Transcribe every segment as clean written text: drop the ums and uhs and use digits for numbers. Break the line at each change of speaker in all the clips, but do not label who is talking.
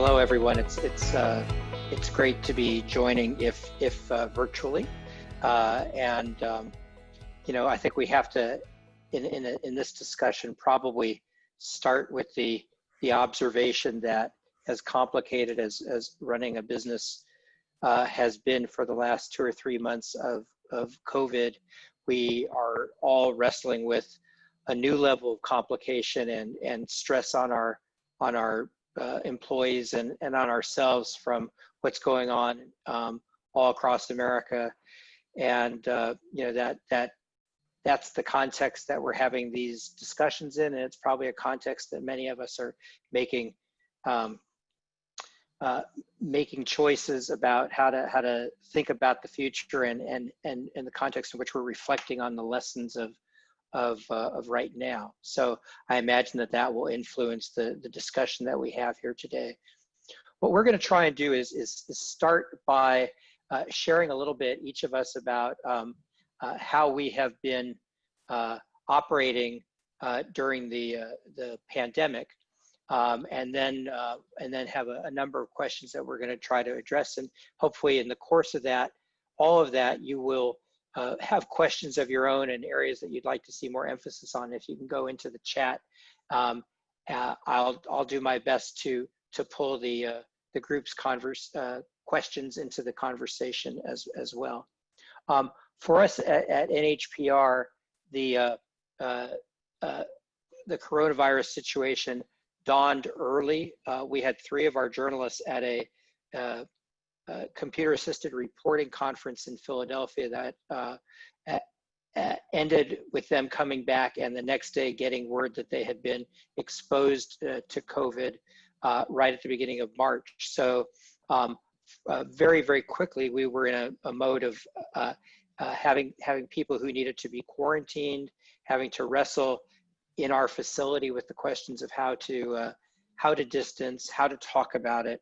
Hello, everyone. It's great to be joining, if virtually, and I think we have to in this discussion probably start with the observation that as complicated as running a business has been for the last 2 or 3 months of COVID, we are all wrestling with a new level of complication and stress on our employees and on ourselves from what's going on all across America. And that's the context that we're having these discussions in, and it's probably a context that many of us are making choices about how to think about the future and the context in which we're reflecting on the lessons of right now. So I imagine that will influence the discussion that we have here today. What we're going to try and do is start by sharing a little bit, each of us, about how we have been operating during the pandemic, and then have a number of questions that we're going to try to address. And hopefully in the course of that, all of that, you will have questions of your own and areas that you'd like to see more emphasis on. If you can go into the chat, I'll do my best to pull the group's questions into the conversation as well. For us at NHPR, the coronavirus situation dawned early. We had 3 of our journalists at a computer-assisted reporting conference in Philadelphia that ended with them coming back and the next day getting word that they had been exposed to COVID right at the beginning of March. So very, very quickly, we were in a mode of having people who needed to be quarantined, having to wrestle in our facility with the questions of how to distance, how to talk about it,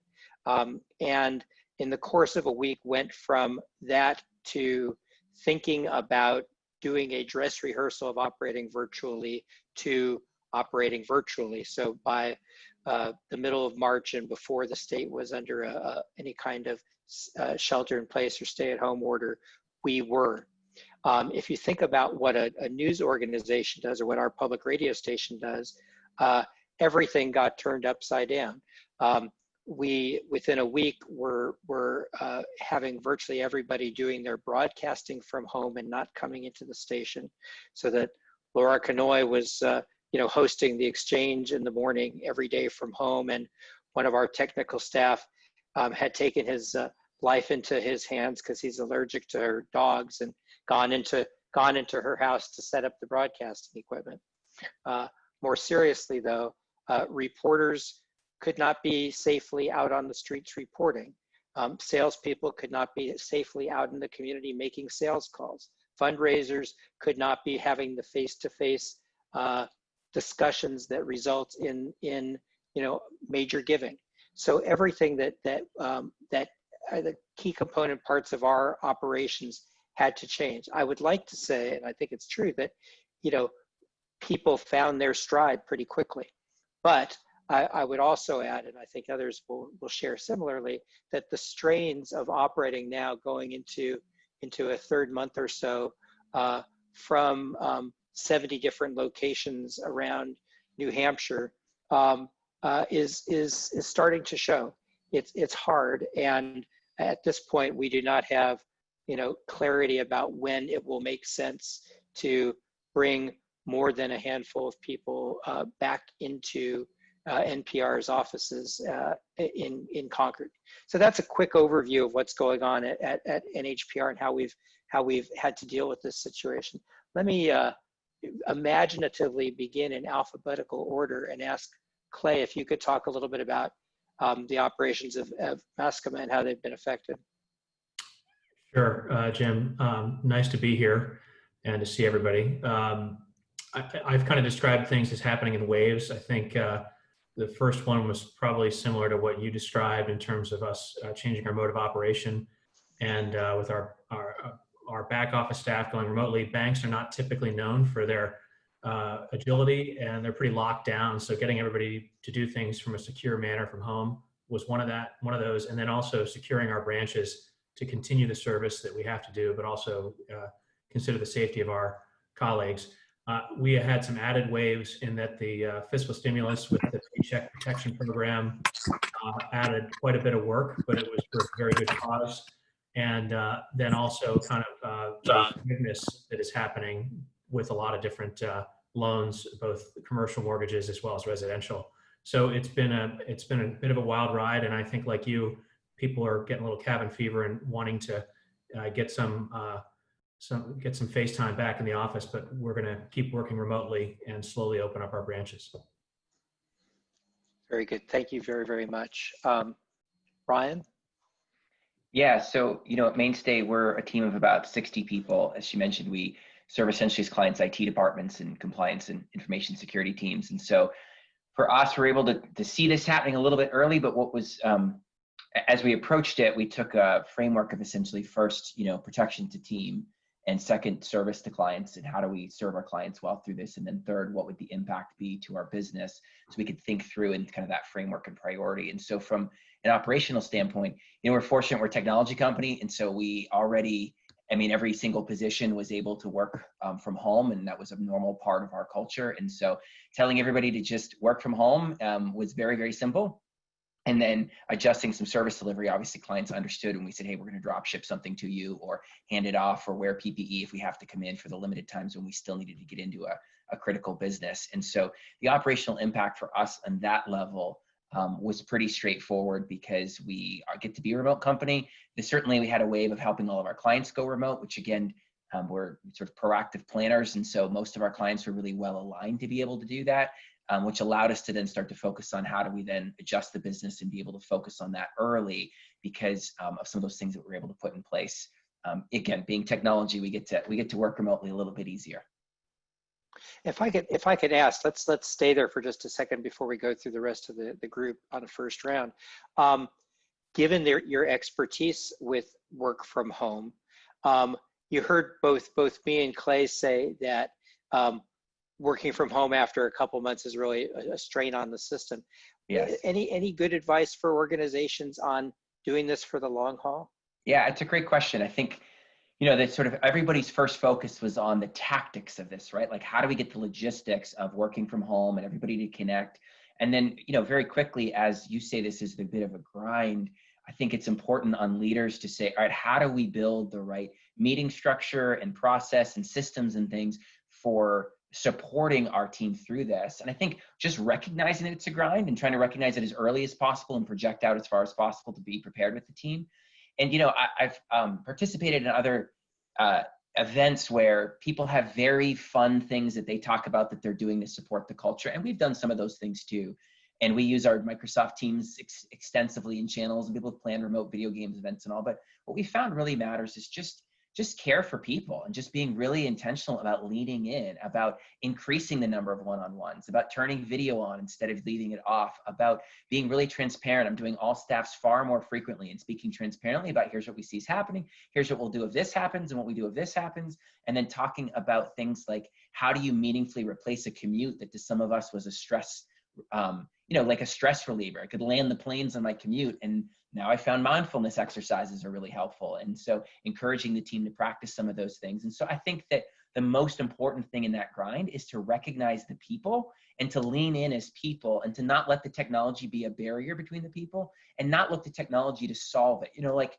and in the course of a week went from that to thinking about doing a dress rehearsal of operating virtually to operating virtually. So by the middle of March and before the state was under any kind of shelter in place or stay at home order, we were. If you think about what a news organization does or what our public radio station does, everything got turned upside down. We, within a week, were having virtually everybody doing their broadcasting from home and not coming into the station, so that Laura Canoy was hosting the exchange in the morning every day from home, and one of our technical staff had taken his life into his hands because he's allergic to her dogs and gone into her house to set up the broadcasting equipment. More seriously, though, reporters could not be safely out on the streets reporting. Salespeople could not be safely out in the community making sales calls. Fundraisers could not be having the face-to-face discussions that result in major giving. So everything that are the key component parts of our operations had to change. I would like to say, and I think it's true, that people found their stride pretty quickly, but I would also add, and I think others will share similarly, that the strains of operating now going into a 3rd month or so from 70 different locations around New Hampshire is starting to show. It's hard, and at this point we do not have clarity about when it will make sense to bring more than a handful of people back into NPR's offices in Concord. So that's a quick overview of what's going on at NHPR and how we've had to deal with this situation. Let me imaginatively begin in alphabetical order and ask Clay if you could talk a little bit about the operations of Mascoma and how they've been affected.
Sure, Jim. Nice to be here and to see everybody. I've kind of described things as happening in waves. I think the first one was probably similar to what you described in terms of us changing our mode of operation, and with our back office staff going remotely. Banks are not typically known for their agility, and they're pretty locked down. So getting everybody to do things from a secure manner from home was one of those, and then also securing our branches to continue the service that we have to do, but also consider the safety of our colleagues. We had some added waves in that the fiscal stimulus with the Paycheck Protection Program added quite a bit of work, but it was for a very good cause. And then also kind of the forgiveness that is happening with a lot of different loans, both commercial mortgages as well as residential. So it's been a bit of a wild ride, and I think, like you, people are getting a little cabin fever and wanting to get some face time back in the office. But we're going to keep working remotely and slowly open up our branches.
Very good. Thank you very, very much. Ryan?
Yeah, so, at Mainstay, we're a team of about 60 people. As she mentioned, we serve essentially as clients' IT departments and compliance and information security teams. And so for us, we're able to see this happening a little bit early, but what was, as we approached it, we took a framework of essentially first, protection to team, and second, service to clients, and how do we serve our clients well through this, and then third, what would the impact be to our business, so we could think through in kind of that framework and priority. And so from an operational standpoint, we're fortunate, we're a technology company, and so we already, every single position was able to work from home, and that was a normal part of our culture. And so telling everybody to just work from home was very, very simple. And then adjusting some service delivery, obviously clients understood when we said, hey, we're going to drop ship something to you, or hand it off, or wear PPE if we have to come in for the limited times when we still needed to get into a critical business. And so the operational impact for us on that level was pretty straightforward, because we get to be a remote company. Certainly we had a wave of helping all of our clients go remote, which again, we're sort of proactive planners. And so most of our clients were really well aligned to be able to do that. Which allowed us to then start to focus on how do we then adjust the business and be able to focus on that early, because of some of those things that we were able to put in place. Again, being technology, we get to work remotely a little bit easier.
If I could ask, let's stay there for just a second before we go through the rest of the group on the first round. Given your expertise with work from home, you heard both me and Clay say that working from home after a couple months is really a strain on the system.
Yes.
Any good advice for organizations on doing this for the long haul?
Yeah, it's a great question. I think, that sort of everybody's first focus was on the tactics of this, right? Like, how do we get the logistics of working from home and everybody to connect? And then, very quickly, as you say, this is a bit of a grind. I think it's important on leaders to say, all right, how do we build the right meeting structure and process and systems and things for supporting our team through this? And I think just recognizing that it's a grind and trying to recognize it as early as possible and project out as far as possible to be prepared with the team. And, I've participated in other events where people have very fun things that they talk about that they're doing to support the culture. And we've done some of those things too. And we use our Microsoft Teams extensively in channels, and people have planned remote video games events and all. But what we found really matters is just care for people, and just being really intentional about leaning in, about increasing the number of one-on-ones, about turning video on instead of leaving it off, about being really transparent. I'm doing all staffs far more frequently and speaking transparently about here's what we see is happening, here's what we'll do if this happens, and what we do if this happens. And then talking about things like, how do you meaningfully replace a commute that to some of us was a stress, like a stress reliever. I could land the planes on my commute, and now I found mindfulness exercises are really helpful. And so encouraging the team to practice some of those things. And so I think that the most important thing in that grind is to recognize the people and to lean in as people, and to not let the technology be a barrier between the people, and not look to technology to solve it. Like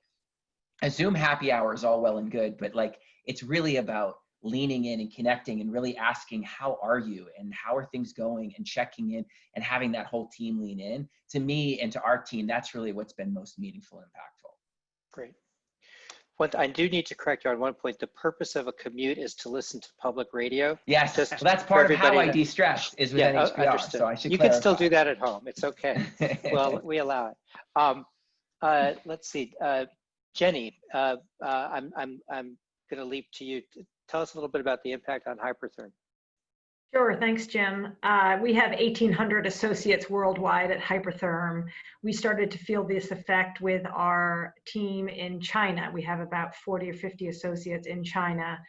a Zoom happy hour is all well and good, but like, it's really about leaning in and connecting and really asking, how are you and how are things going, and checking in and having that whole team lean in. To me and to our team, that's really what's been most meaningful and impactful.
Great. I do need to correct you on one point. The purpose of a commute is to listen to public radio.
Yes, well, that's part of how I de-stress is with NHPR.
Understood.
So I should
You
clarify.
can still do that at home. It's okay. Well, we allow it. Let's see, Jenny. I'm going to leap to you. Tell us a little bit about the impact on Hypertherm.
Sure, thanks, Jim. We have 1,800 associates worldwide at Hypertherm. We started to feel this effect with our team in China. We have about 40 or 50 associates in China.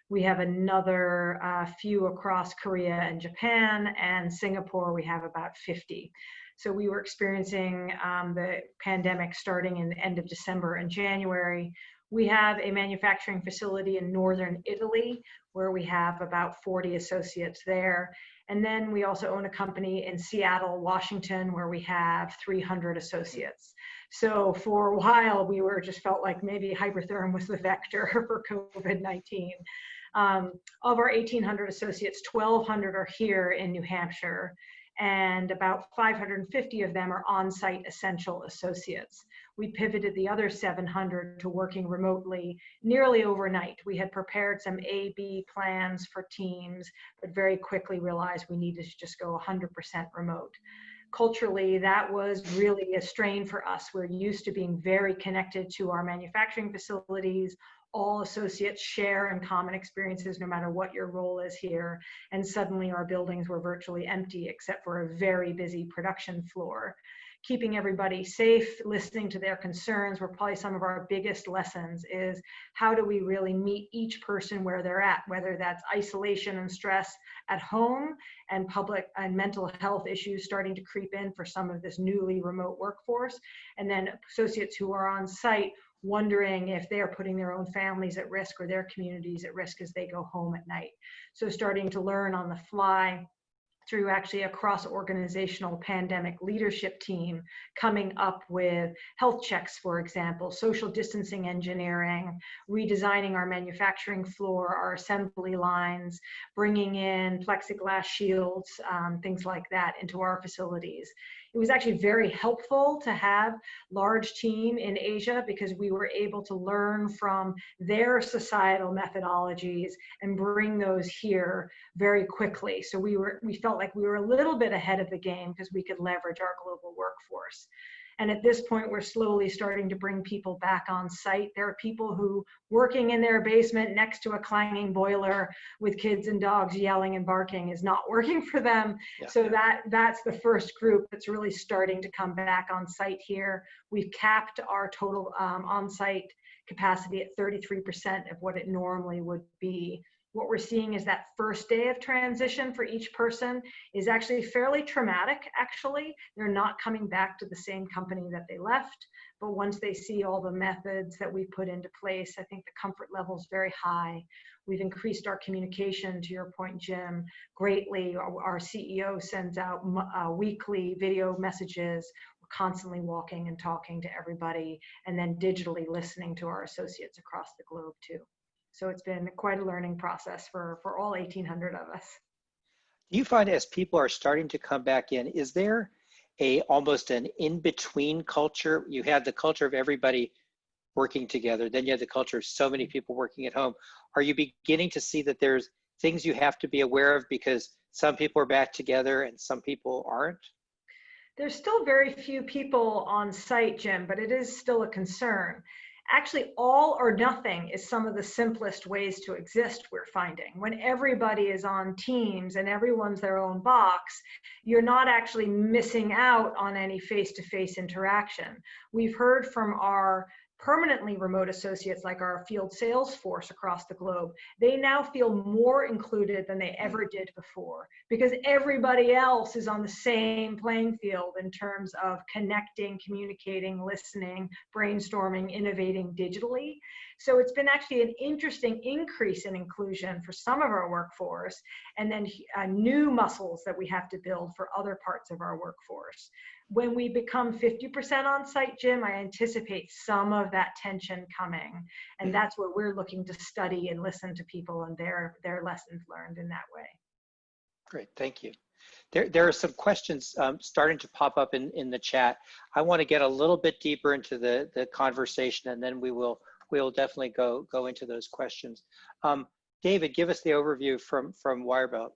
We have another few across Korea and Japan, and Singapore we have about 50. So we were experiencing the pandemic starting in the end of December and January. We have a manufacturing facility in northern Italy where we have about 40 associates there. And then we also own a company in Seattle, Washington, where we have 300 associates. So for a while, we were just felt like maybe Hypertherm was the vector for COVID-19. Of our 1,800 associates, 1,200 are here in New Hampshire, and about 550 of them are on-site essential associates. We pivoted the other 700 to working remotely nearly overnight. We had prepared some A/B plans for teams, but very quickly realized we needed to just go 100% remote. Culturally, that was really a strain for us. We're used to being very connected to our manufacturing facilities. All associates share in common experiences no matter what your role is here. And suddenly our buildings were virtually empty except for a very busy production floor. Keeping everybody safe, listening to their concerns were probably some of our biggest lessons. Is how do we really meet each person where they're at, whether that's isolation and stress at home and public and mental health issues starting to creep in for some of this newly remote workforce, and then associates who are on site wondering if they're putting their own families at risk or their communities at risk as they go home at night. So starting to learn on the fly through actually a cross-organizational pandemic leadership team, coming up with health checks, for example, social distancing engineering, redesigning our manufacturing floor, our assembly lines, bringing in plexiglass shields, things like that into our facilities. It was actually very helpful to have large team in Asia because we were able to learn from their societal methodologies and bring those here very quickly. So we felt like we were a little bit ahead of the game because we could leverage our global workforce. And at this point, we're slowly starting to bring people back on site. There are people who working in their basement next to a clanging boiler with kids and dogs yelling and barking is not working for them. Yeah. So that's the first group that's really starting to come back on site here. We've capped our total on-site capacity at 33% of what it normally would be. What we're seeing is that first day of transition for each person is actually fairly traumatic, actually. They're not coming back to the same company that they left, but once they see all the methods that we put into place, I think the comfort level is very high. We've increased our communication, to your point, Jim, greatly. Our CEO sends out weekly video messages. We're constantly walking and talking to everybody, and then digitally listening to our associates across the globe, too. So it's been quite a learning process for all 1,800 of us.
Do you find as people are starting to come back in, is there almost an in-between culture? You have the culture of everybody working together, then you have the culture of so many people working at home. Are you beginning to see that there's things you have to be aware of because some people are back together and some people aren't?
There's still very few people on site, Jim, but it is still a concern. Actually, all or nothing is some of the simplest ways to exist, we're finding. When everybody is on teams and everyone's their own box, you're not actually missing out on any face-to-face interaction. We've heard from our permanently remote associates like our field sales force across the globe. They now feel more included than they ever did before because everybody else is on the same playing field in terms of connecting, communicating, listening, brainstorming, innovating digitally. So it's been actually an interesting increase in inclusion for some of our workforce, and then new muscles that we have to build for other parts of our workforce. When we become 50% on site, Jim, I anticipate some of that tension coming. And that's what we're looking to study and listen to people and their lessons learned in that way.
Great, thank you. There are some questions starting to pop up in the chat. I want to get a little bit deeper into the conversation, and then we'll definitely go into those questions. David, give us the overview from Wirebelt.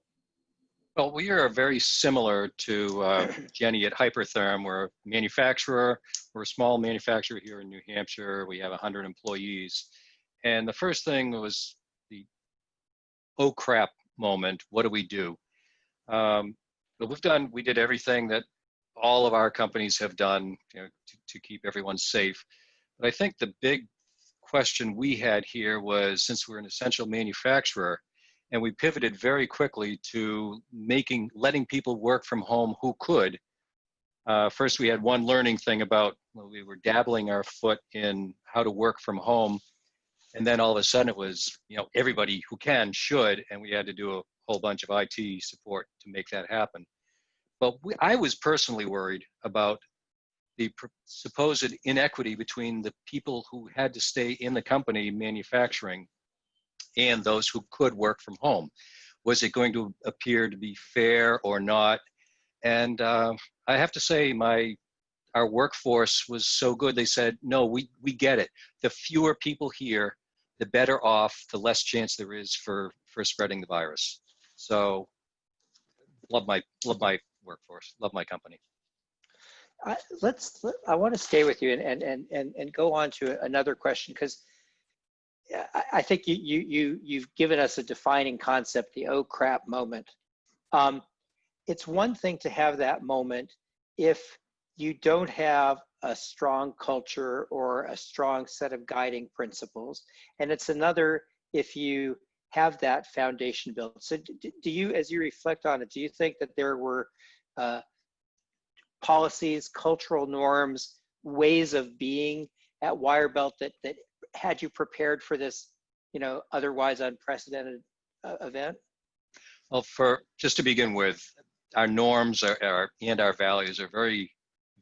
Well, we are very similar to Jenny at Hypertherm. We're a manufacturer. We're a small manufacturer here in New Hampshire. We have 100 employees. And the first thing was the, oh crap moment. What do we do? But we did everything that all of our companies have done, to keep everyone safe. But I think the big question we had here was, since we're an essential manufacturer, and we pivoted very quickly to letting people work from home who could, First, we had one learning thing about, well, we were dabbling our foot in how to work from home. And then all of a sudden it was, everybody who can should, and we had to do a whole bunch of IT support to make that happen. But I was personally worried about the supposed inequity between the people who had to stay in the company manufacturing and those who could work from home. Was it going to appear to be fair or not? And I have to say, our workforce was so good. They said, no, we get it. The fewer people here, the better off, the less chance there is for spreading the virus. So love my workforce, love my company.
I want to stay with you and go on to another question, because I think you've given us a defining concept, the oh crap moment. It's one thing to have that moment if you don't have a strong culture or a strong set of guiding principles. And it's another if you have that foundation built. So do you, as you reflect on it, do you think that there were policies, cultural norms, ways of being at Wirebelt that had you prepared for this, otherwise unprecedented event?
Well, just to begin with, our norms and our values are very,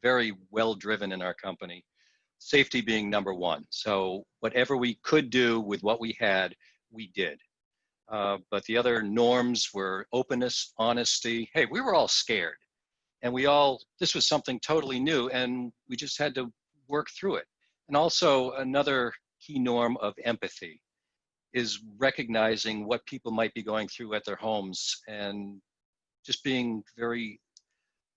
very well driven in our company. Safety being number one. So whatever we could do with what we had, we did. But the other norms were openness, honesty. Hey, we were all scared, and this was something totally new, and we just had to work through it. And also another key norm of empathy is recognizing what people might be going through at their homes, and just being very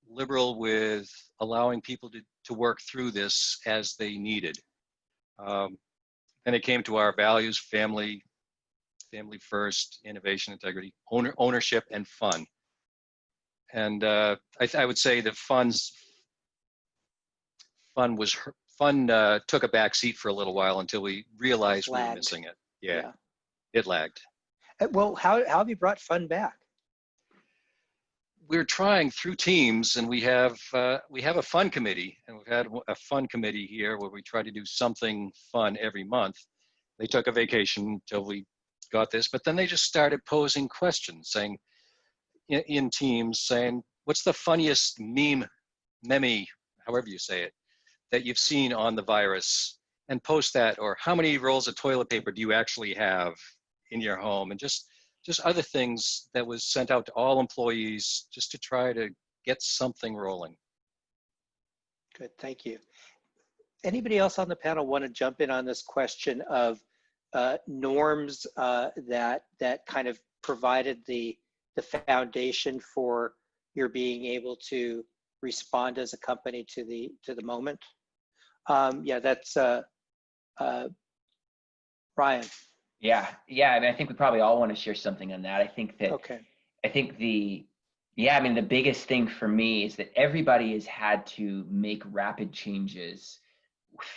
liberal with allowing people to work through this as they needed. And it came to our values: family first, innovation, integrity, ownership, and fun. And I would say that fun took a back seat for a little while until we realized we were missing it. Yeah, it lagged.
Well, how have you brought fun back?
We're trying through teams, and we have a fun committee, and we've had a fun committee here where we try to do something fun every month. They took a vacation until we got this, but then they just started posing questions, saying in teams, saying, what's the funniest meme, however you say it, that you've seen on the virus, and post that, or how many rolls of toilet paper do you actually have in your home, and just other things that was sent out to all employees just to try to get something rolling.
Good, thank you. Anybody else on the panel want to jump in on this question of norms that kind of provided the foundation for your being able to respond as a company to the moment? Yeah, that's Ryan.
Yeah. I mean, I think we probably all want to share something on that. I think that,
okay.
I think the biggest thing for me is that everybody has had to make rapid changes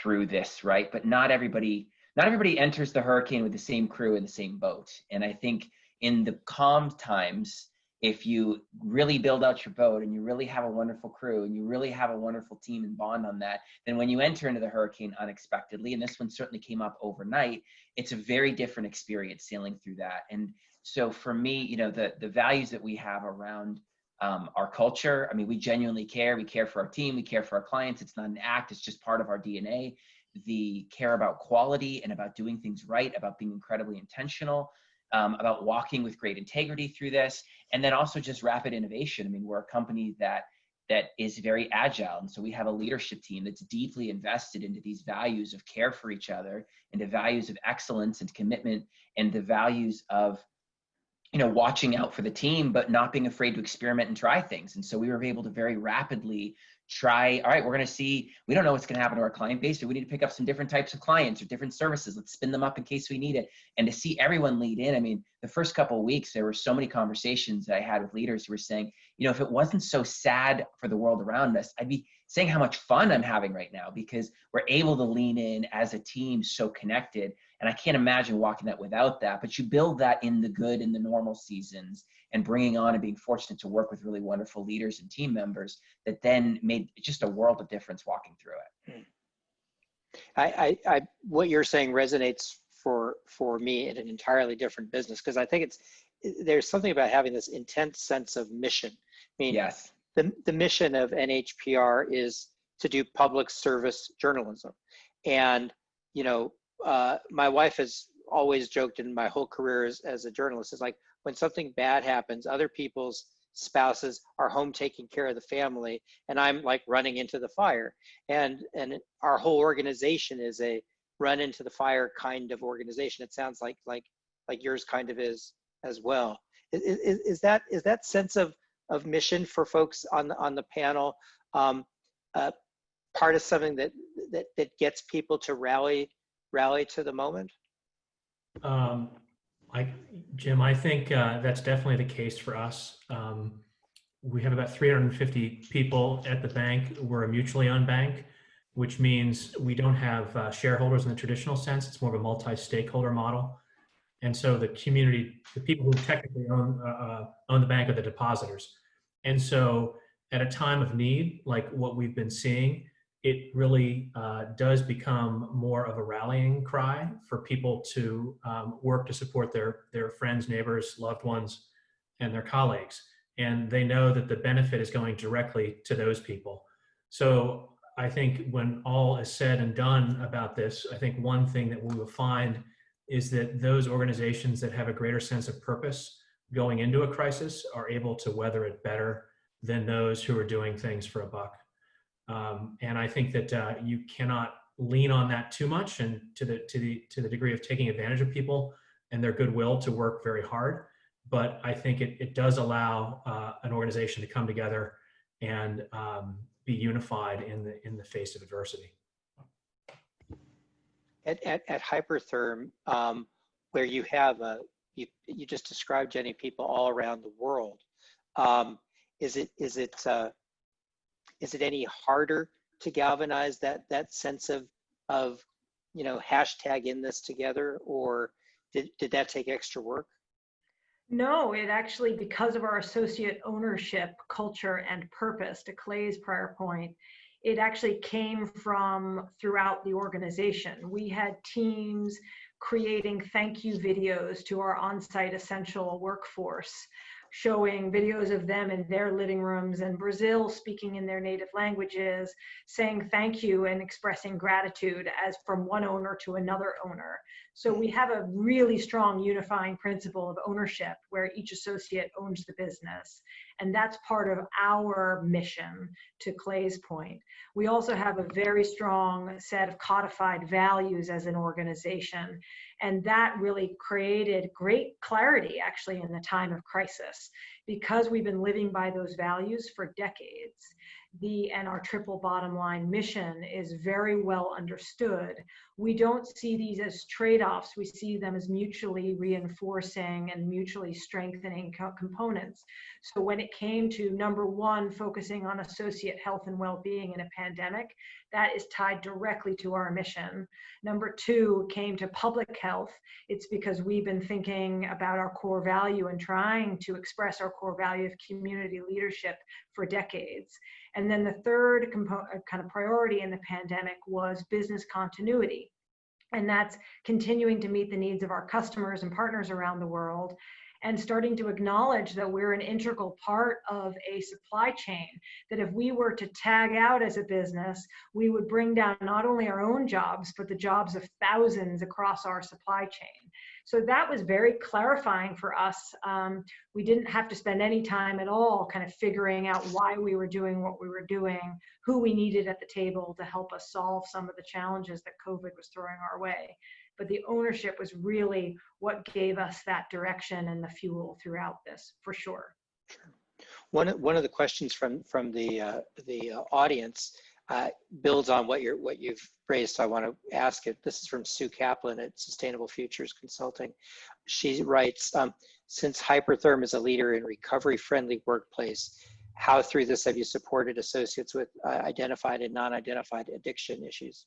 through this, right? But not everybody enters the hurricane with the same crew in the same boat. And I think in the calm times, if you really build out your boat and you really have a wonderful crew and you really have a wonderful team and bond on that, then when you enter into the hurricane unexpectedly, and this one certainly came up overnight, it's a very different experience sailing through that. And so for me, the values that we have around our culture, I mean, we genuinely care. We care for our team. We care for our clients. It's not an act. It's just part of our DNA. The care about quality and about doing things right, about being incredibly intentional, about walking with great integrity through this, and then also just rapid innovation. I mean, we're a company that is very agile, and so we have a leadership team that's deeply invested into these values of care for each other, into values of excellence and commitment, and the values of watching out for the team, but not being afraid to experiment and try things. And so we were able to very rapidly try, all right, we're going to see, we don't know what's going to happen to our client base, so we need to pick up some different types of clients or different services. Let's spin them up in case we need it. And to see everyone lead in, I mean, the first couple of weeks, there were so many conversations that I had with leaders who were saying, if it wasn't so sad for the world around us, I'd be saying how much fun I'm having right now, because we're able to lean in as a team, so connected. And I can't imagine walking that without that, but you build that in the good and the normal seasons, and bringing on and being fortunate to work with really wonderful leaders and team members that then made just a world of difference walking through it.
What you're saying resonates for me in an entirely different business, because I think there's something about having this intense sense of mission. I mean,
Yes.
The mission of NHPR is to do public service journalism. And, you know, my wife has always joked in my whole career as a journalist, is like, when something bad happens, other people's spouses are home taking care of the family, and I'm like running into the fire. And our whole organization is a run into the fire kind of organization. It sounds like yours kind of is as well. Is that sense of mission for folks on the panel part of something that gets people to rally to the moment?
Jim, I think that's definitely the case for us. We have about 350 people at the bank. We're a mutually owned bank, which means we don't have shareholders in the traditional sense. It's more of a multi-stakeholder model. And so the community, the people who technically own the bank, are the depositors. And so at a time of need, like what we've been seeing, it really does become more of a rallying cry for people to work to support their friends, neighbors, loved ones, and their colleagues. And they know that the benefit is going directly to those people. So I think when all is said and done about this, I think one thing that we will find is that those organizations that have a greater sense of purpose going into a crisis are able to weather it better than those who are doing things for a buck. And I think that you cannot lean on that too much, and to the degree of taking advantage of people and their goodwill to work very hard. But I think it does allow an organization to come together and be unified in the face of adversity.
At Hypertherm, where you have you just described, Jenny, people all around the world. Is it any harder to galvanize that sense of hashtag in this together, or did that take extra work?
No, it actually, because of our associate ownership, culture, and purpose, to Clay's prior point, it actually came from throughout the organization. We had teams creating thank you videos to our on-site essential workforce, showing videos of them in their living rooms in Brazil, speaking in their native languages, saying thank you and expressing gratitude as from one owner to another owner. So we have a really strong unifying principle of ownership where each associate owns the business. And that's part of our mission, to Clay's point. We also have a very strong set of codified values as an organization. And that really created great clarity, actually, in the time of crisis, because we've been living by those values for decades. And our triple bottom line mission is very well understood. We don't see these as trade-offs. We see them as mutually reinforcing and mutually strengthening components. So when it came to number one, focusing on associate health and well-being in a pandemic, that is tied directly to our mission. Number two came to public health. It's because we've been thinking about our core value and trying to express our core value of community leadership for decades. And then the third kind of priority in the pandemic was business continuity. And that's continuing to meet the needs of our customers and partners around the world, and starting to acknowledge that we're an integral part of a supply chain, that if we were to tag out as a business, we would bring down not only our own jobs, but the jobs of thousands across our supply chain. So that was very clarifying for us. We didn't have to spend any time at all kind of figuring out why we were doing what we were doing, who we needed at the table to help us solve some of the challenges that COVID was throwing our way. But the ownership was really what gave us that direction and the fuel throughout this, for sure.
Sure. One of the questions from the audience builds on what you've raised, so I want to ask it. This is from Sue Kaplan at Sustainable Futures Consulting. She writes, since Hypertherm is a leader in recovery-friendly workplace, how through this have you supported associates with identified and non-identified addiction issues?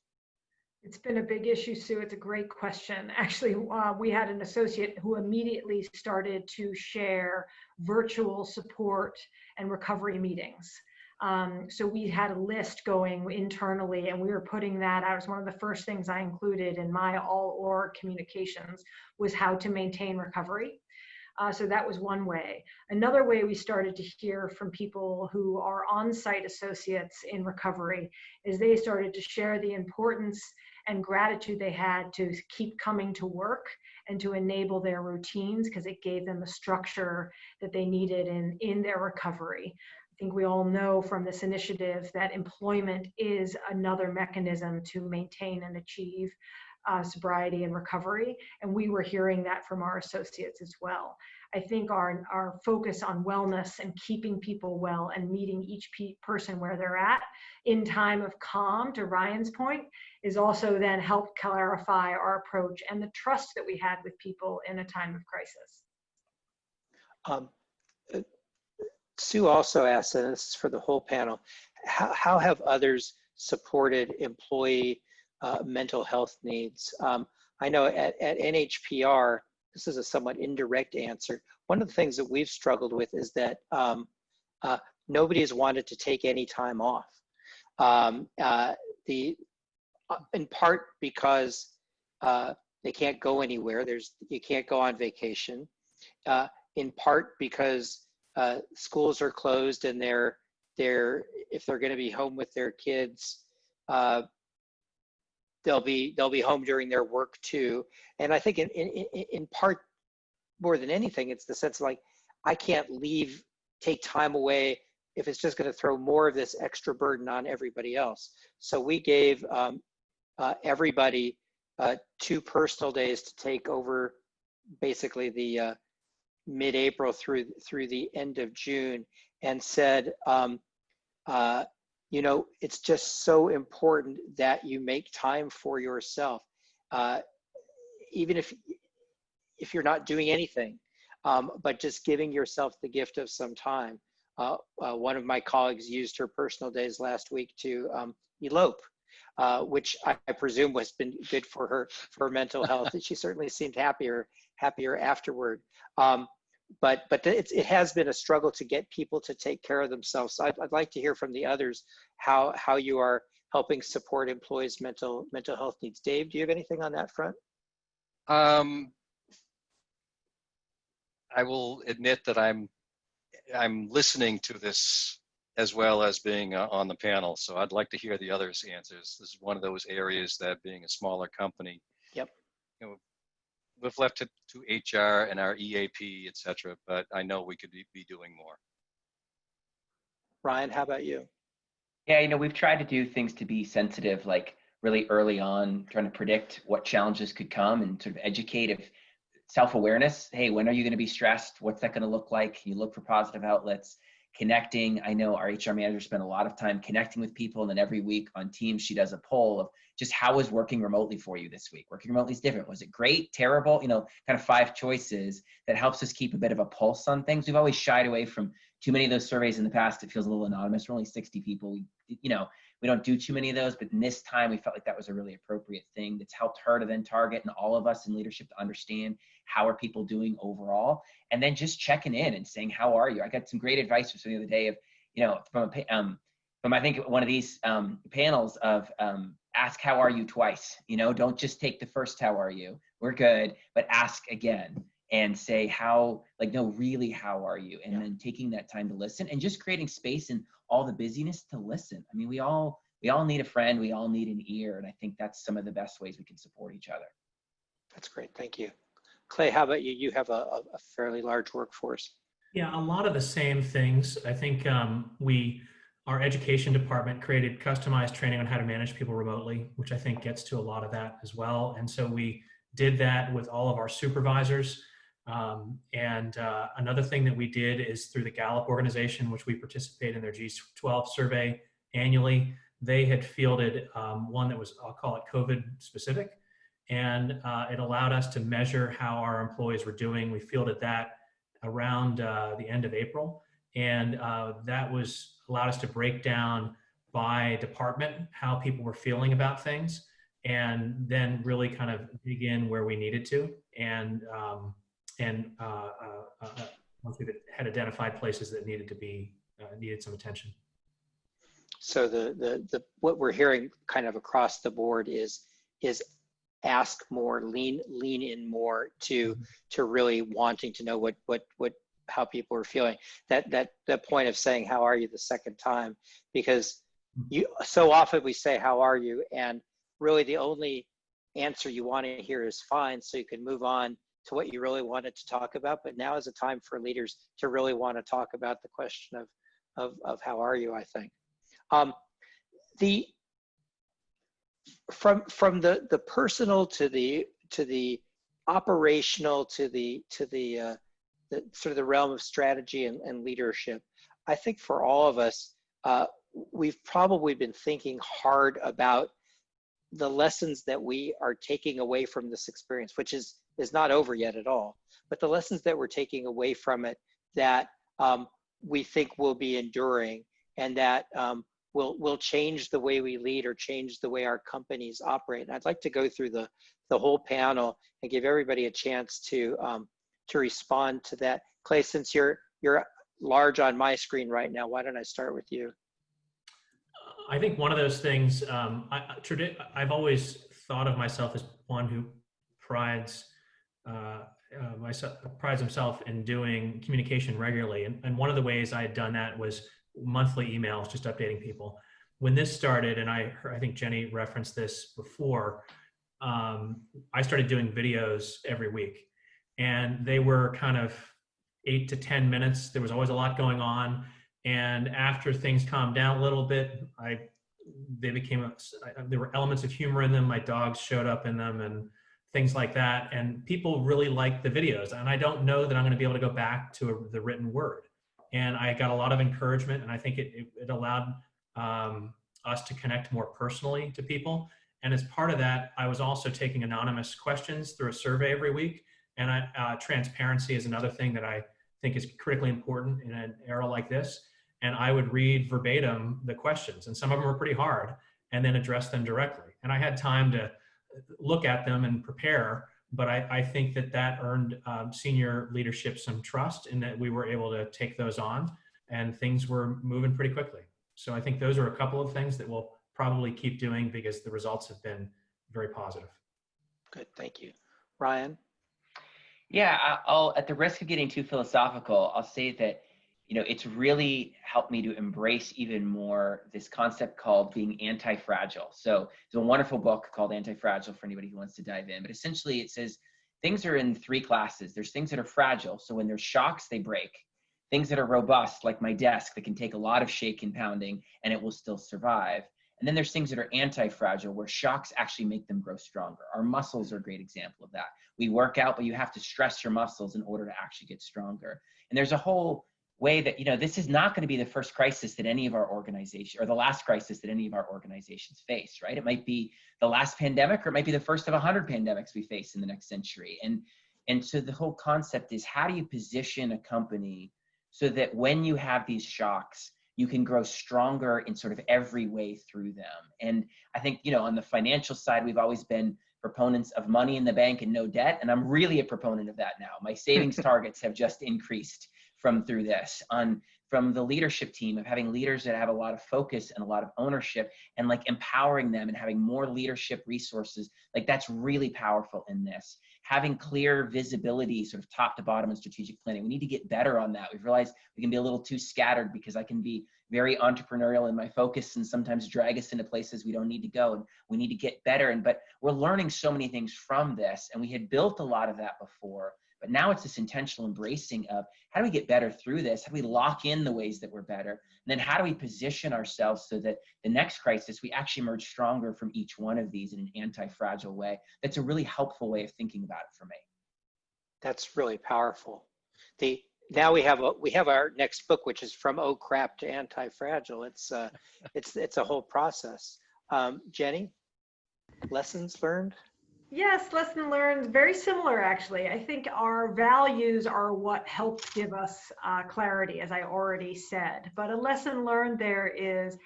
It's been a big issue, Sue. It's a great question. Actually, we had an associate who immediately started to share virtual support and recovery meetings. So we had a list going internally, and we were putting that out. It was one of the first things I included in my all-org communications was how to maintain recovery. So that was one way. Another way we started to hear from people who are on-site associates in recovery is they started to share the importance and gratitude they had to keep coming to work and to enable their routines because it gave them the structure that they needed in their recovery. I think we all know from this initiative that employment is another mechanism to maintain and achieve sobriety and recovery. And we were hearing that from our associates as well. I think our focus on wellness and keeping people well and meeting each person where they're at in time of calm, to Ryan's point, is also then help clarify our approach and the trust that we had with people in a time of crisis.
Sue also asked, and this is for the whole panel, how have others supported employee mental health needs? I know at NHPR, this is a somewhat indirect answer. One of the things that we've struggled with is that nobody has wanted to take any time off. In part because they can't go anywhere. You can't go on vacation. In part because schools are closed and if they're going to be home with their kids, they'll be home during their work too. And I think in part, more than anything, it's the sense of like, I can't take time away if it's just going to throw more of this extra burden on everybody else. So we gave everybody 2 personal days to take over basically the mid-April through the end of June, and said, you know, it's just so important that you make time for yourself, even if you're not doing anything, but just giving yourself the gift of some time. One of my colleagues used her personal days last week to elope, which I presume has been good for her mental health. She certainly seemed happier afterward. But it has been a struggle to get people to take care of themselves. So I'd like to hear from the others how you are helping support employees' mental health needs. Dave, do you have anything on that front?
I will admit that I'm listening to this as well as being on the panel. So I'd like to hear the others' answers. This is one of those areas that, being a smaller company,
Yep,
you know, we've left it to HR and our EAP, et cetera, but I know we could be doing more.
Ryan, how about you?
Yeah, you know, we've tried to do things to be sensitive, like really early on, trying to predict what challenges could come and sort of educate. If self-awareness, hey, when are you going to be stressed? What's that going to look like? Can you look for positive outlets? Connecting. I know our HR manager spent a lot of time connecting with people, and then every week on Teams, she does a poll of just how was working remotely for you this week? Working remotely is different. Was it great, terrible? You know, kind of 5 choices that helps us keep a bit of a pulse on things. We've always shied away from too many of those surveys in the past. It feels a little anonymous. We're only 60 people. We don't do too many of those, but in this time, we felt like that was a really appropriate thing that's helped her to then target, and all of us in leadership to understand how are people doing overall, and then just checking in and saying, how are you? I got some great advice from the other day of, you know, from I think one of these panels of ask how are you twice. You know, don't just take the first how are you, we're good, but ask again and say how, like, no, really, how are you? And then taking that time to listen and just creating space in all the busyness to listen. I mean, we all need a friend, we all need an ear, and I think that's some of the best ways we can support each other.
That's great, thank you. Clay, how about you? You have a fairly large workforce.
Yeah, a lot of the same things. I think our education department created customized training on how to manage people remotely, which I think gets to a lot of that as well. And so we did that with all of our supervisors. Another thing that we did is through the Gallup organization, which we participate in their G12 survey annually. They had fielded one that was, I'll call it COVID specific. And it allowed us to measure how our employees were doing. We fielded that around the end of April. And that allowed us to break down by department how people were feeling about things. and then really kind of dig in where we needed to. And once we had identified places that needed to be, needed some attention.
So the what we're hearing kind of across the board is ask more, lean in more to really wanting to know how people are feeling. That point of saying how are you the second time, because so often we say how are you, and really the only answer you want to hear is fine, so you can move on to what you really wanted to talk about. But now is a time for leaders to really want to talk about the question of how are you, I think. From the personal to the operational to the sort of the realm of strategy and leadership, I think for all of us, we've probably been thinking hard about the lessons that we are taking away from this experience, which is not over yet at all, but the lessons that we're taking away from it that we think will be enduring, and that will change the way we lead or change the way our companies operate. And I'd like to go through the whole panel and give everybody a chance to respond to that. Clay, since you're large on my screen right now, why don't I start with you?
I think one of those things, I've always thought of myself as one who prides himself in doing communication regularly. And one of the ways I had done that was monthly emails, just updating people. When this started, and I think Jenny referenced this before, I started doing videos every week, and they were kind of 8 to 10 minutes. There was always a lot going on. And after things calmed down a little bit, there were elements of humor in them. My dogs showed up in them and things like that. And people really liked the videos. And I don't know that I'm going to be able to go back to the written word. And I got a lot of encouragement, and I think it allowed us to connect more personally to people. And as part of that, I was also taking anonymous questions through a survey every week. And transparency is another thing that I think is critically important in an era like this. And I would read verbatim the questions, and some of them were pretty hard, and then address them directly. And I had time to look at them and prepare, but I think that earned senior leadership some trust in that we were able to take those on, and things were moving pretty quickly. So I think those are a couple of things that we'll probably keep doing because the results have been very positive.
Good, thank you. Ryan?
Yeah, I'll, at the risk of getting too philosophical, I'll say that, it's really helped me to embrace even more this concept called being anti-fragile. So there's a wonderful book called Anti-Fragile for anybody who wants to dive in. But essentially it says things are in 3 classes. There's things that are fragile. So when there's shocks, they break. Things that are robust, like my desk, that can take a lot of shake and pounding and it will still survive. And then there's things that are anti-fragile, where shocks actually make them grow stronger. Our muscles are a great example of that. We work out, but you have to stress your muscles in order to actually get stronger. And there's a whole way that, this is not going to be the first crisis that any of our organization, or the last crisis that any of our organizations face, right? It might be the last pandemic, or it might be the first of 100 pandemics we face in the next century. And so the whole concept is, how do you position a company so that when you have these shocks, you can grow stronger in sort of every way through them? And I think, on the financial side, we've always been proponents of money in the bank and no debt. And I'm really a proponent of that now. My savings targets have just increased through this. From the leadership team, of having leaders that have a lot of focus and a lot of ownership, and like empowering them and having more leadership resources, like that's really powerful in this. Having clear visibility, sort of top to bottom in strategic planning. We need to get better on that. We've realized we can be a little too scattered, because I can be very entrepreneurial in my focus and sometimes drag us into places we don't need to go. And we need to get better. But we're learning so many things from this, and we had built a lot of that before. But now it's this intentional embracing of, how do we get better through this? How do we lock in the ways that we're better? And then how do we position ourselves so that the next crisis, we actually emerge stronger from each one of these in an anti-fragile way? That's a really helpful way of thinking about it for me.
That's really powerful. Now we have our next book, which is From Oh Crap to Anti-Fragile. It's a whole process. Jenny, lessons learned?
Yes, lesson learned, very similar actually. I think our values are what helped give us clarity, as I already said. But a lesson learned there is,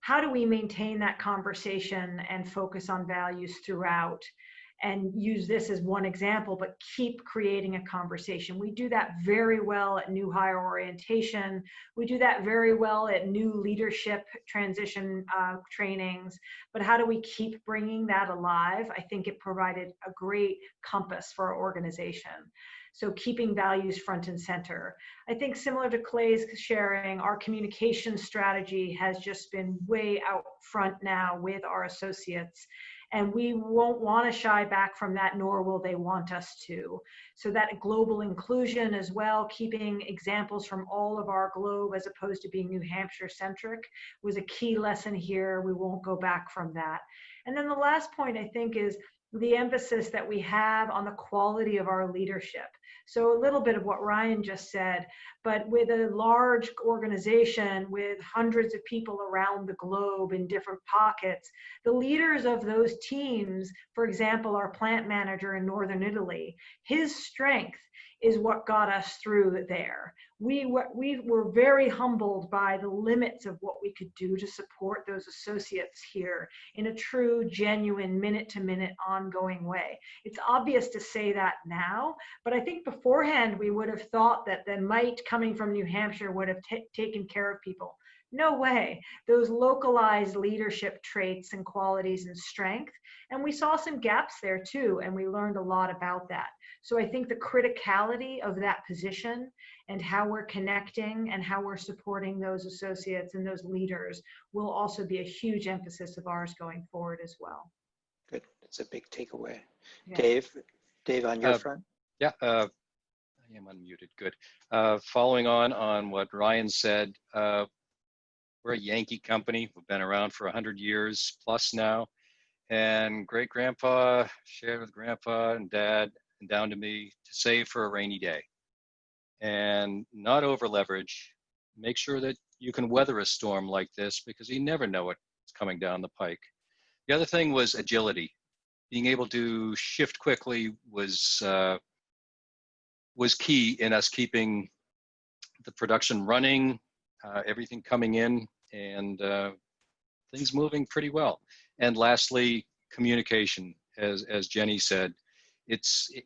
how do we maintain that conversation and focus on values throughout? And use this as one example, but keep creating a conversation. We do that very well at new hire orientation. We do that very well at new leadership transition trainings. But how do we keep bringing that alive? I think it provided a great compass for our organization. So keeping values front and center. I think similar to Clay's sharing, our communication strategy has just been way out front now with our associates. And we won't want to shy back from that, nor will they want us to. So that global inclusion as well, keeping examples from all of our globe as opposed to being New Hampshire centric, was a key lesson here. We won't go back from that. And then the last point, I think, is the emphasis that we have on the quality of our leadership. So a little bit of what Ryan just said, but with a large organization with hundreds of people around the globe in different pockets, the leaders of those teams, for example, our plant manager in Northern Italy, his strength is what got us through there. We were very humbled by the limits of what we could do to support those associates here in a true, genuine, minute-to-minute ongoing way. It's obvious to say that now, but I think beforehand we would have thought that the might coming from New Hampshire would have taken care of people. No way. Those localized leadership traits and qualities and strength. And we saw some gaps there too, and we learned a lot about that. So I think the criticality of that position and how we're connecting and how we're supporting those associates and those leaders will also be a huge emphasis of ours going forward as well.
Good. That's a big takeaway.
Yeah.
Dave, on your front?
Yeah, I am unmuted. Good. Following on what Ryan said, we're a Yankee company. We've been around for 100 years plus now. And great grandpa shared with grandpa and dad and down to me to save for a rainy day and not over leverage. Make sure that you can weather a storm like this because you never know what's coming down the pike. The other thing was agility. Being able to shift quickly was key in us keeping the production running, everything coming in, and things moving pretty well. And lastly, communication, as Jenny said,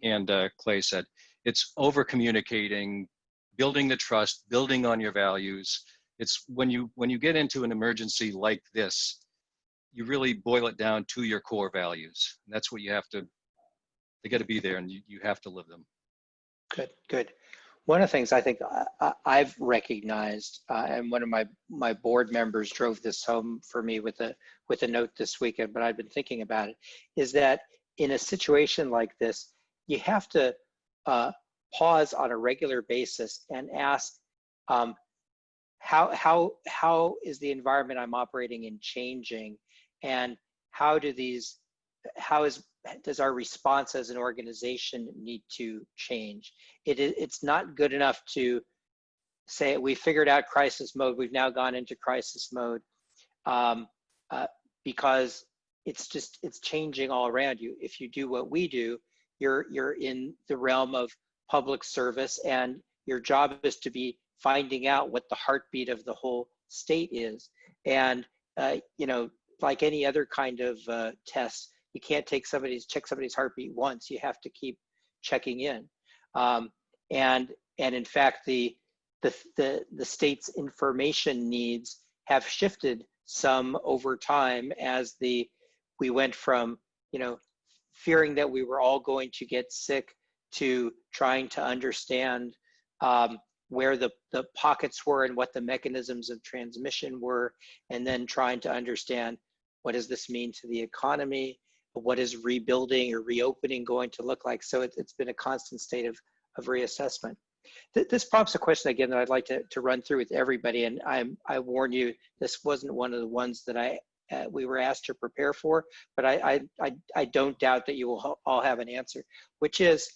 and Clay said, it's over communicating, building the trust, building on your values. It's when you get into an emergency like this, you really boil it down to your core values. And that's what you have to, they got to be there and you have to live them.
Good. One of the things I think I've recognized, and one of my board members drove this home for me with a note this weekend, but I've been thinking about it, is that in a situation like this, you have to pause on a regular basis and ask, how is the environment I'm operating in changing, and does our response as an organization need to change? It's not good enough to say we figured out crisis mode, we've now gone into crisis mode, because it's changing all around you. If you do what we do, you're in the realm of public service, and your job is to be finding out what the heartbeat of the whole state is. And like any other kind of test, you can't check somebody's heartbeat once. You have to keep checking in. And in fact, the state's information needs have shifted some over time as we went from fearing that we were all going to get sick to trying to understand where the pockets were and what the mechanisms of transmission were, and then trying to understand what does this mean to the economy, what is rebuilding or reopening going to look like. So it's been a constant state of reassessment. This prompts a question again that I'd like to run through with everybody, and I warn you, this wasn't one of the ones that we were asked to prepare for, but I don't doubt that you will all have an answer, which is,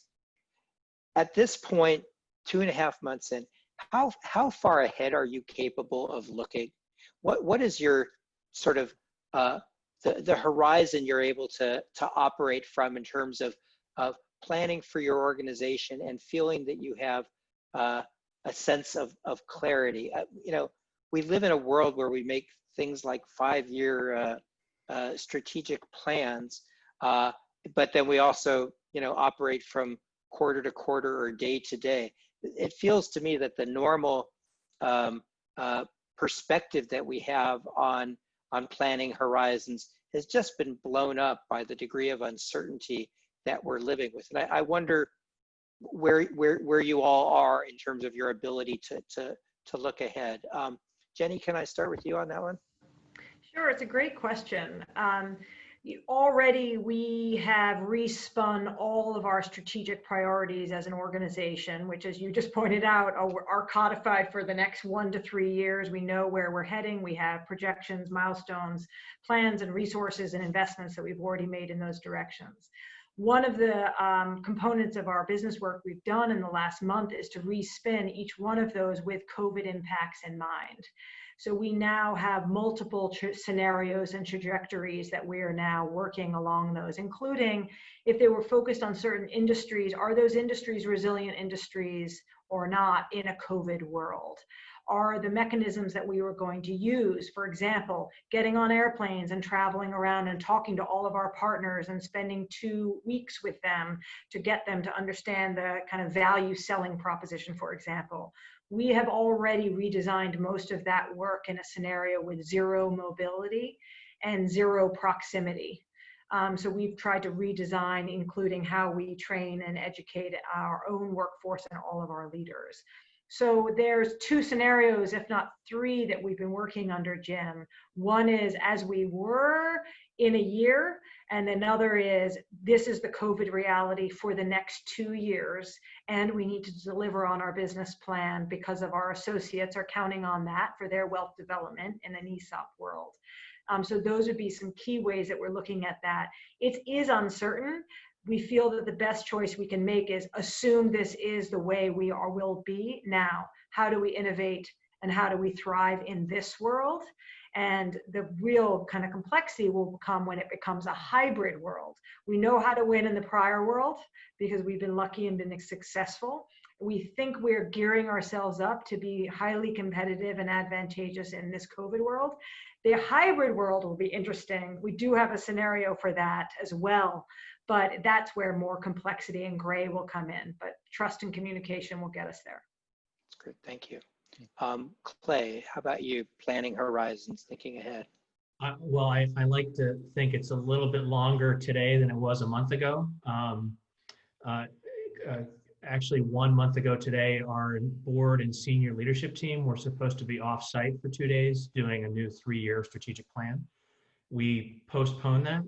at this point, 2.5 months in, how far ahead are you capable of looking? What is your sort of the horizon you're able to operate from in terms of planning for your organization and feeling that you have a sense of clarity? we live in a world where we make things like 5-year strategic plans, but then we also, operate from quarter to quarter or day to day. It feels to me that the normal perspective that we have on planning horizons has just been blown up by the degree of uncertainty that we're living with. And I wonder where you all are in terms of your ability to look ahead. Jenny, can I start with you on that one?
Sure, it's a great question. Already we have respun all of our strategic priorities as an organization, which, as you just pointed out, are codified for the next 1 to 3 years. We know where we're heading. We have projections, milestones, plans, and resources and investments that we've already made in those directions. One of the components of our business work we've done in the last month is to respin each one of those with COVID impacts in mind. So we now have multiple scenarios and trajectories that we are now working along those, including if they were focused on certain industries, are those industries resilient industries or not in a COVID world? Are the mechanisms that we were going to use, for example, getting on airplanes and traveling around and talking to all of our partners and spending 2 weeks with them to get them to understand the kind of value selling proposition, for example. We have already redesigned most of that work in a scenario with 0 mobility and 0 proximity. So we've tried to redesign, including how we train and educate our own workforce and all of our leaders. So there's 2 scenarios, if not 3, that we've been working under, Jim. One is as we were in a year, and another is this is the COVID reality for the next 2 years, and we need to deliver on our business plan because of our associates are counting on that for their wealth development in an ESOP world. So those would be some key ways that we're looking at that. It is uncertain. We feel that the best choice we can make is assume this is the way we will be now. How do we innovate and how do we thrive in this world? And the real kind of complexity will come when it becomes a hybrid world. We know how to win in the prior world because we've been lucky and been successful. We think we're gearing ourselves up to be highly competitive and advantageous in this COVID world. The hybrid world will be interesting. We do have a scenario for that as well, but that's where more complexity and gray will come in. But trust and communication will get us there.
That's great, thank you. Clay, how about you? Planning horizons, thinking ahead.
Well, I like to think it's a little bit longer today than it was a month ago. Actually, 1 month ago today, our board and senior leadership team were supposed to be off-site for 2 days doing a new 3-year strategic plan. We postponed that,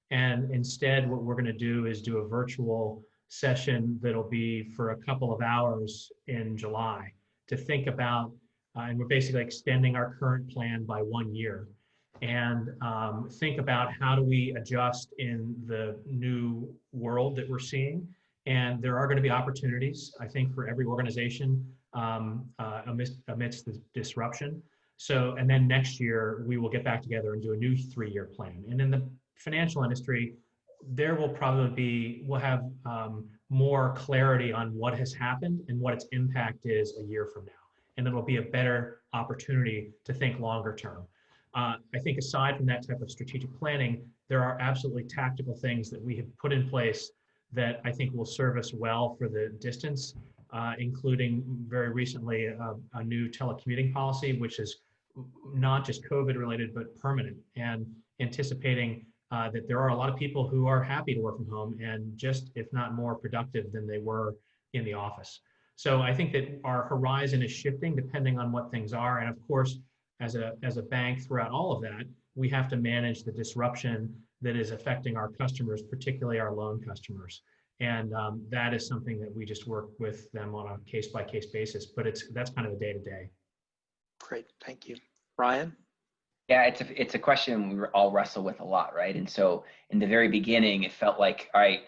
and instead what we're going to do is do a virtual session that'll be for a couple of hours in July to think about, and we're basically extending our current plan by 1 year, and think about how do we adjust in the new world that we're seeing. And there are going to be opportunities, I think, for every organization amidst the disruption. So, and then next year, we will get back together and do a new 3-year plan. And in the financial industry, there will probably be, we'll have more clarity on what has happened and what its impact is a year from now. And it'll be a better opportunity to think longer term. I think aside from that type of strategic planning, there are absolutely tactical things that we have put in place that I think will serve us well for the distance, including very recently a new telecommuting policy, which is not just COVID related, but permanent, and anticipating that there are a lot of people who are happy to work from home and just, if not more productive than they were in the office. So I think that our horizon is shifting depending on what things are. And of course, as a bank throughout all of that, we have to manage the disruption that is affecting our customers, particularly our loan customers. And that is something that we just work with them on a case-by-case basis, but that's kind of the day-to-day.
Great, thank you. Ryan?
Yeah, it's a question we all wrestle with a lot, right? And so in the very beginning, it felt like, all right,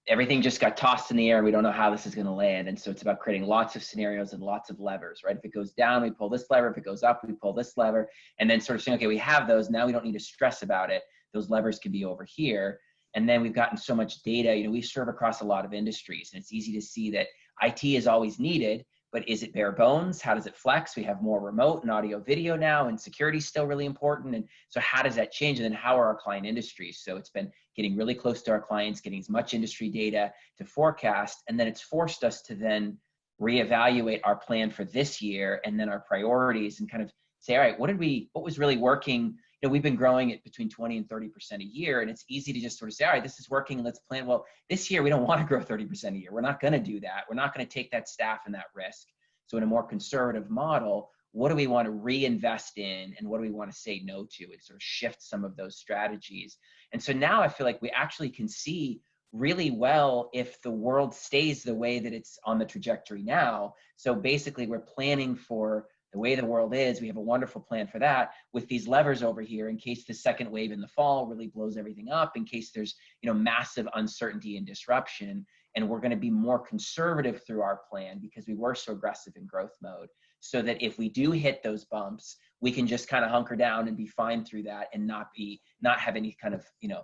everything just got tossed in the air and we don't know how this is going to land. And so it's about creating lots of scenarios and lots of levers, right? If it goes down, we pull this lever. If it goes up, we pull this lever. And then sort of saying, okay, we have those. Now we don't need to stress about it. Those levers can be over here. And then we've gotten so much data, we serve across a lot of industries, and it's easy to see that IT is always needed, but is it bare bones? How does it flex? We have more remote and audio video now, and security is still really important. And so how does that change? And then how are our client industries? So it's been getting really close to our clients, getting as much industry data to forecast. And then it's forced us to then reevaluate our plan for this year and then our priorities and kind of say, all right, what was really working? You know, we've been growing at between 20 and 30% a year, and it's easy to just sort of say, all right, this is working, let's plan. Well, this year we don't want to grow 30% a year. We're not going to do that. We're not going to take that staff and that risk. So in a more conservative model, what do we want to reinvest in, and what do we want to say no to? It sort of shifts some of those strategies. And so now I feel like we actually can see really well if the world stays the way that it's on the trajectory now. So basically we're planning for the way the world is. We have a wonderful plan for that with these levers over here in case the second wave in the fall really blows everything up, in case there's, you know, massive uncertainty and disruption. And we're going to be more conservative through our plan because we were so aggressive in growth mode, so that if we do hit those bumps, we can just kind of hunker down and be fine through that and not have any kind of, you know,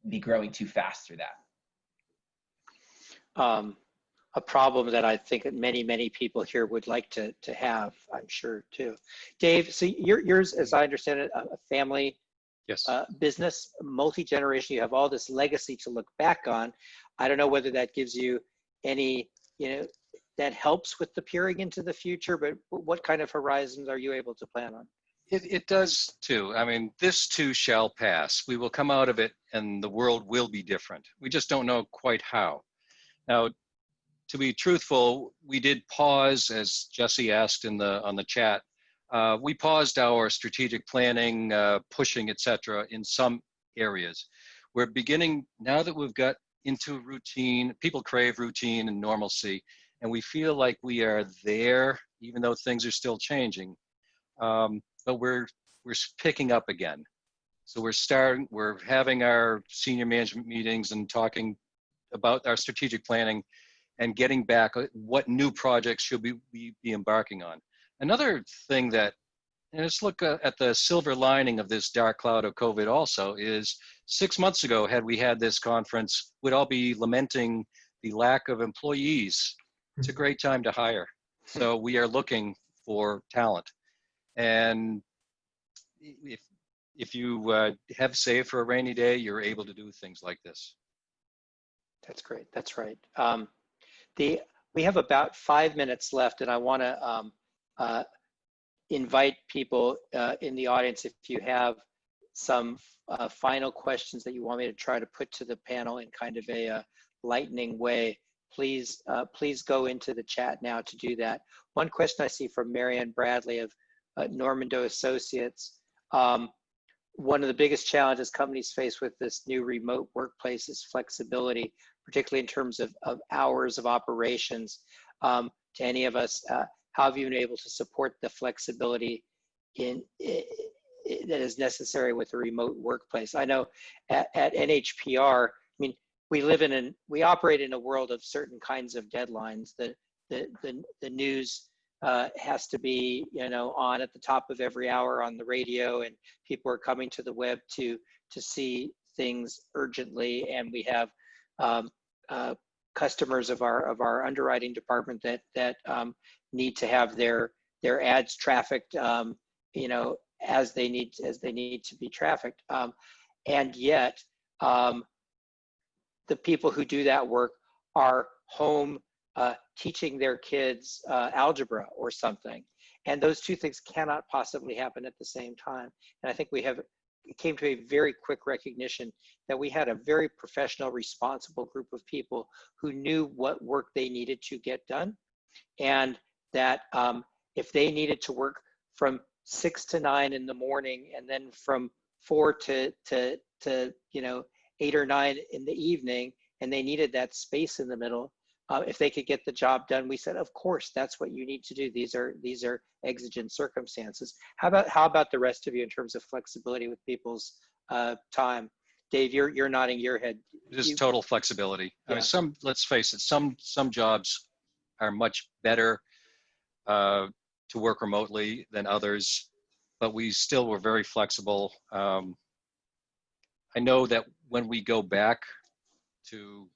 be growing too fast through that.
A problem that I think that many people here would like to have, I'm sure too. Dave, so yours, as I understand it, a family
Yes.
Business, multi-generation, you have all this legacy to look back on. I don't know whether that gives you any, you know, that helps with the peering into the future, but what kind of horizons are you able to plan on?
It does too. I mean, this too shall pass. We will come out of it and the world will be different. We just don't know quite how. Now, to be truthful, we did pause, as Jesse asked on the chat. We paused our strategic planning, pushing, et cetera, in some areas. We're beginning, now that we've got into routine, people crave routine and normalcy, and we feel like we are there, even though things are still changing. But we're picking up again. So we're having our senior management meetings and talking about our strategic planning and getting back what new projects should we be embarking on. Another thing that, and let's look at the silver lining of this dark cloud of COVID also, is 6 months ago, had we had this conference, we'd all be lamenting the lack of employees. It's a great time to hire. So we are looking for talent. And if you have saved for a rainy day, you're able to do things like this.
That's great. That's right. We have about 5 minutes left, and I want to invite people in the audience, if you have some final questions that you want me to try to put to the panel in kind of a lightning way, please go into the chat now to do that. One question I see from Marianne Bradley of Normando Associates. One of the biggest challenges companies face with this new remote workplace is flexibility, particularly in terms of hours of operations. To any of us, how have you been able to support the flexibility that is necessary with a remote workplace? I know at NHPR, I mean, we operate in a world of certain kinds of deadlines. The news has to be, you know, on at the top of every hour on the radio, and people are coming to the web to see things urgently, and we have customers of our underwriting department that need to have their ads trafficked, you know, as they need to be trafficked, and yet the people who do that work are home teaching their kids algebra or something, and those two things cannot possibly happen at the same time. And I think it came to a very quick recognition that we had a very professional, responsible group of people who knew what work they needed to get done, and that if they needed to work from 6 to 9 in the morning, and then from 4 to you know 8 or 9 in the evening, and they needed that space in the middle, if they could get the job done, we said, of course, that's what you need to do. These are exigent circumstances. How about the rest of you in terms of flexibility with people's time? Dave, you're nodding your head.
Just total flexibility.
Yeah.
I mean, let's face it, some jobs are much better to work remotely than others, but we still were very flexible. I know that when we go back to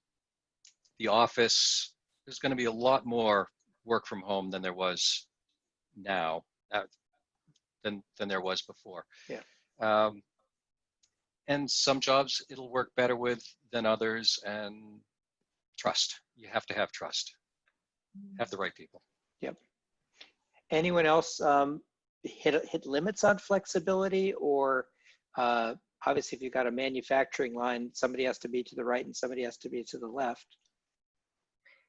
the office, there's going to be a lot more work from home than there was now, than there was before.
Yeah.
And some jobs it'll work better with than others, and trust. You have to have trust. Have the right people.
Yep. Anyone else hit limits on flexibility, or obviously if you've got a manufacturing line, somebody has to be to the right and somebody has to be to the left?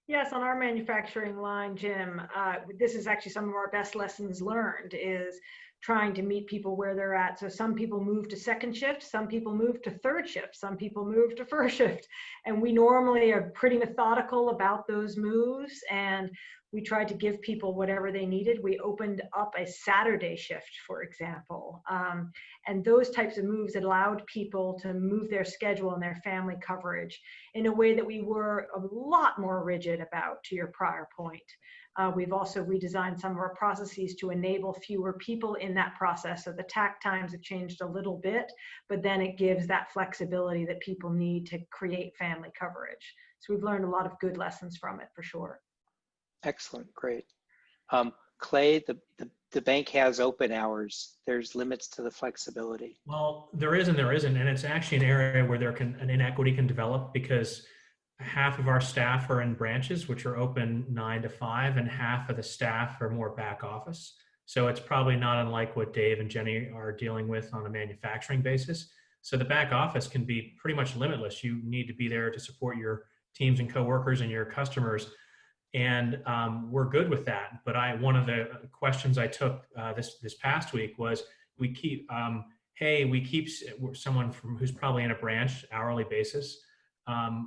Yes, on our manufacturing line, Jim, this is actually some of our best lessons learned, is trying to meet people where they're at. So some people move to second shift, some people move to third shift, some people move to first shift. And we normally are pretty methodical about those moves, and we tried to give people whatever they needed. We opened up a Saturday shift, for example. And those types of moves allowed people to move their schedule and their family coverage in a way that we were a lot more rigid about, to your prior point. We've also redesigned some of our processes to enable fewer people in that process. So the tack times have changed a little bit, but then it gives that flexibility that people need to create family coverage. So we've learned a lot of good lessons from it, for sure.
Excellent, great. Clay, the bank has open hours. There's limits to the flexibility.
Well, there is and there isn't, and it's actually an area where an inequity can develop, because half of our staff are in branches, which are open 9 to 5, and half of the staff are more back office. So it's probably not unlike what Dave and Jenny are dealing with on a manufacturing basis. So the back office can be pretty much limitless. You need to be there to support your teams and coworkers and your customers. And we're good with that. But one of the questions I took this past week was, we keep someone who's probably in a branch hourly basis.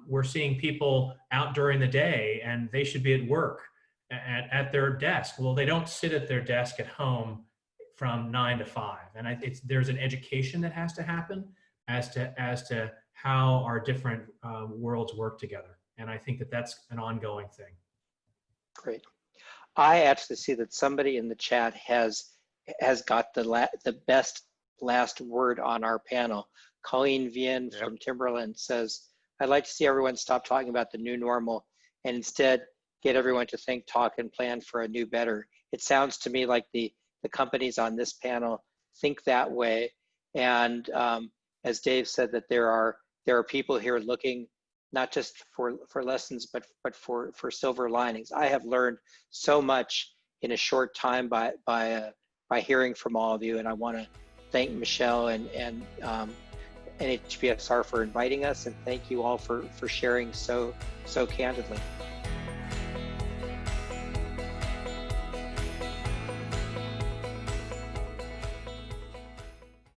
We're seeing people out during the day and they should be at work at their desk. Well, they don't sit at their desk at home from 9 to 5. And there's an education that has to happen as to how our different worlds work together. And I think that's an ongoing thing.
Great. I actually see that somebody in the chat has got the best last word on our panel. Colleen Vian from Timberland says, I'd like to see everyone stop talking about the new normal and instead get everyone to think, talk, and plan for a new, better. It sounds to me like the companies on this panel think that way. And as Dave said, that there are people here looking not just for lessons, but for silver linings. I have learned so much in a short time by hearing from all of you, and I want to thank Michelle and NHPSR for inviting us, and thank you all for sharing so candidly.